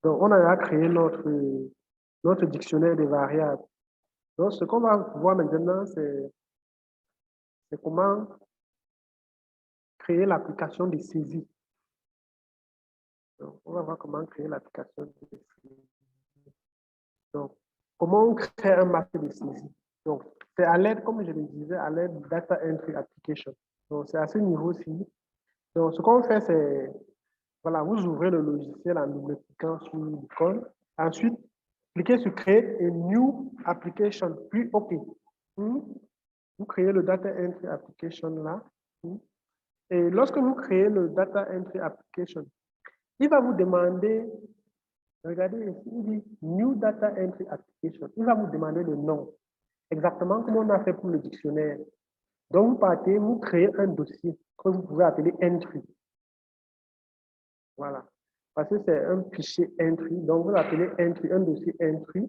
Donc, on a créé notre dictionnaire des variables. Donc, ce qu'on va voir maintenant, c'est comment créer l'application de saisie. Donc, on va voir comment créer l'application de saisie. Donc, comment on crée un masque de saisie. Donc, c'est à l'aide, comme je le disais, à l'aide de Data Entry Application. Donc, c'est à ce niveau-ci. Donc, ce qu'on fait, c'est, voilà, vous ouvrez le logiciel en double-cliquant sur l'icône. Ensuite, cliquez sur Create a New Application, puis OK. Vous créez le Data Entry Application là. Et lorsque vous créez le Data Entry Application, il va vous demander, regardez ici, il dit New Data Entry Application. Il va vous demander le nom, exactement comme on a fait pour le dictionnaire. Donc, vous partez, vous créez un dossier que vous pouvez appeler Entry. Voilà. Parce que c'est un fichier Entry. Donc, vous l'appelez Entry, un dossier Entry.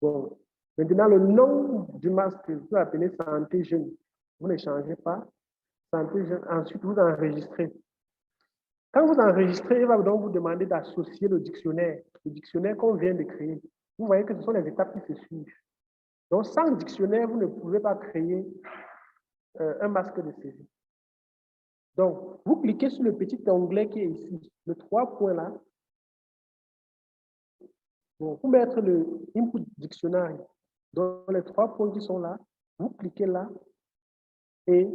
Bon. Maintenant, le nom du masque, vous l'appelez Santé Jeune. Vous ne changez pas. Santé Jeune. Ensuite, vous enregistrez. Quand vous enregistrez, il va donc vous demander d'associer le dictionnaire qu'on vient de créer. Vous voyez que ce sont les étapes qui se suivent. Donc, sans dictionnaire, vous ne pouvez pas créer un masque de saisie. Donc, vous cliquez sur le petit onglet qui est ici, le 3 points là. Bon, pour mettre le input dictionnaire, donc les 3 points qui sont là, vous cliquez là et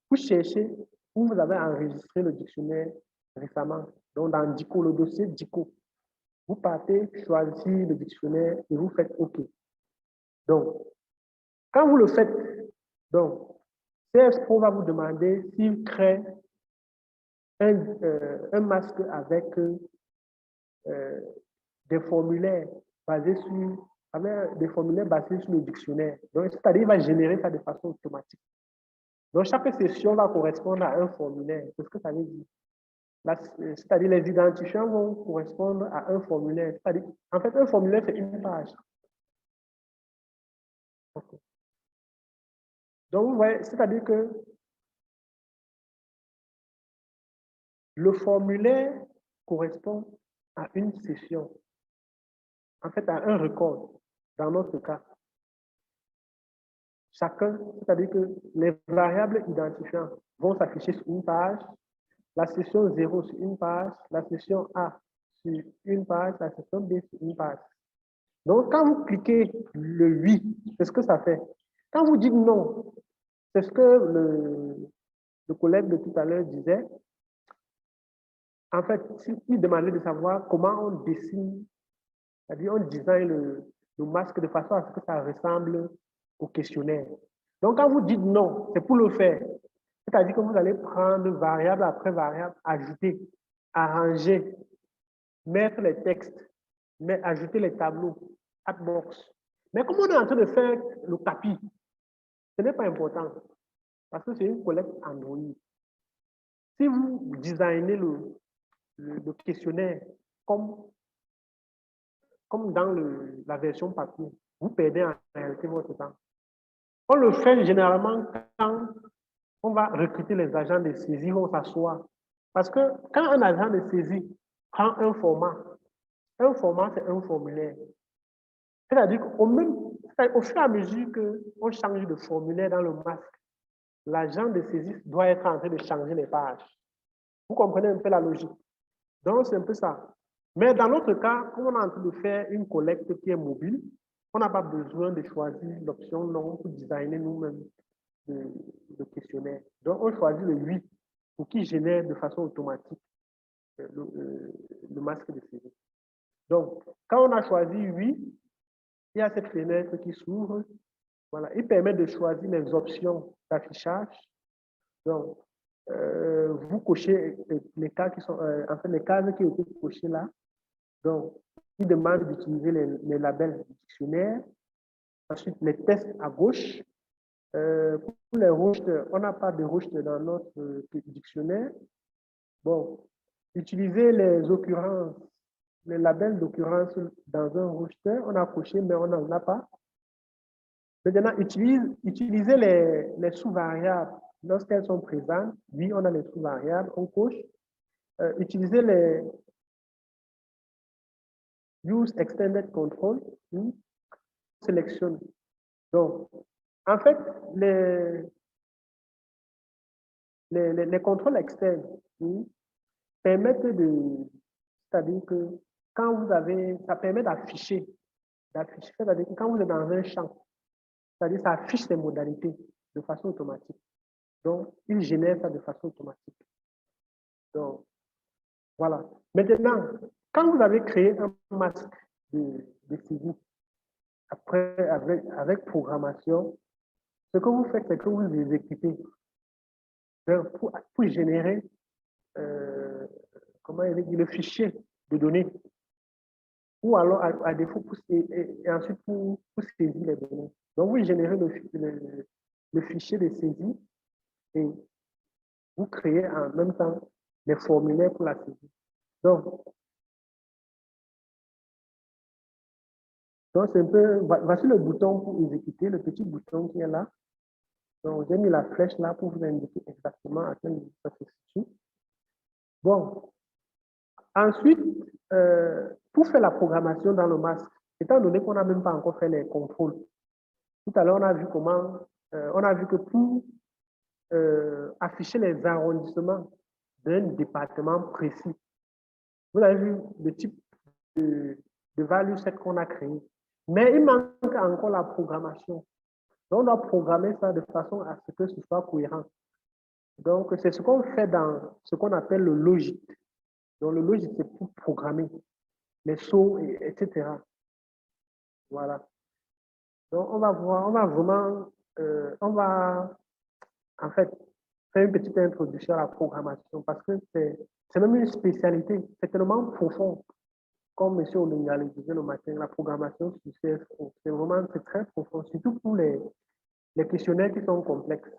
vous cherchez où vous avez enregistré le dictionnaire récemment. Donc, dans DICO, le dossier DICO. Vous partez, choisissez le dictionnaire et vous faites OK. Donc, quand vous le faites, donc, CS Pro va vous demander s'il crée un masque avec des formulaires basés sur, avec des formulaires basés sur le dictionnaire. Donc, c'est-à-dire qu'il va générer ça de façon automatique. Donc, chaque session va correspondre à un formulaire. C'est ce que ça veut dire. C'est-à-dire les identifiants vont correspondre à un formulaire. En fait, un formulaire, c'est une page. Okay. Donc, vous voyez, c'est-à-dire que le formulaire correspond à une session, en fait, à un record, dans notre cas. Chacun, c'est-à-dire que les variables identifiants vont s'afficher sur une page, la session 0 sur une page, la session A sur une page, la session B sur une page. Donc, quand vous cliquez le oui, c'est ce que ça fait. Quand vous dites non, c'est ce que le collègue de tout à l'heure disait. En fait, il demandait de savoir comment on dessine, c'est-à-dire on design le masque de façon à ce que ça ressemble au questionnaire. Donc, quand vous dites non, c'est pour le faire. C'est-à-dire que vous allez prendre variable après variable, ajouter, arranger, mettre les textes, mais ajouter les tableaux, Adbox. Mais comme on est en train de faire le tapis, ce n'est pas important parce que c'est une collecte Android. Si vous designez le questionnaire comme, comme dans la version papier, vous perdez en réalité votre temps. On le fait généralement quand on va recruter les agents de saisie, on s'assoit. Parce que quand un agent de saisie prend un format, c'est un formulaire. C'est-à-dire qu'au fur et à mesure qu'on change de formulaire dans le masque, l'agent de saisie doit être en train de changer les pages. Vous comprenez un peu la logique. Donc, c'est un peu ça. Mais dans notre cas, comme on est en train de faire une collecte qui est mobile, on n'a pas besoin de choisir l'option non pour designer nous-mêmes le questionnaire. Donc, on choisit le oui pour qu'il génère de façon automatique le masque de saisie. Donc, quand on a choisi oui, il y a cette fenêtre qui s'ouvre. Voilà, il permet de choisir les options d'affichage. Donc, vous cochez les cas qui sont, en fait, les cases qui ont été cochées là. Donc, il demande d'utiliser les labels du dictionnaire. Ensuite, les tests à gauche. Pour les registres, on n'a pas de registre dans notre dictionnaire. Bon, utiliser les occurrences, les labels d'occurrence dans un registre, on a coché, mais on n'en a pas. Maintenant, utiliser les sous-variables lorsqu'elles sont présentes. Oui, on a les sous-variables, on coche. Utiliser Use Extended Control. Sélectionne. Donc, en fait, les contrôles externes permettent de, c'est-à-dire que quand vous avez, ça permet d'afficher, c'est-à-dire que quand vous êtes dans un champ, c'est-à-dire ça affiche ses modalités de façon automatique. Donc, il génère ça de façon automatique. Donc, voilà. Maintenant, quand vous avez créé un masque de saisie, après, avec programmation, ce que vous faites, c'est que vous exécutez pour générer comment il dit, le fichier de données, ou alors à défaut, et ensuite pour saisir les données. Donc, vous générez le fichier de saisie et vous créez en même temps les formulaires pour la saisie. Donc c'est un peu, voici le bouton pour exécuter, le petit bouton qui est là. Donc, j'ai mis la flèche là pour vous indiquer exactement à quel niveau ça se situe. Bon, ensuite, pour faire la programmation dans le masque, étant donné qu'on n'a même pas encore fait les contrôles, tout à l'heure, on a vu comment, on a vu que pour afficher les arrondissements d'un département précis, vous avez vu le type de value set qu'on a créé. Mais il manque encore la programmation. Donc, on doit programmer ça de façon à ce que ce soit cohérent. Donc, c'est ce qu'on fait dans ce qu'on appelle le logic. Donc, le logic, c'est pour programmer les sauts, etc. Voilà. Donc, on va voir, on va vraiment, on va en fait faire une petite introduction à la programmation parce que c'est même une spécialité. C'est tellement profond. Comme M. Olinga le disait le matin, la programmation sur CFO, c'est vraiment très profond, surtout pour les questionnaires qui sont complexes.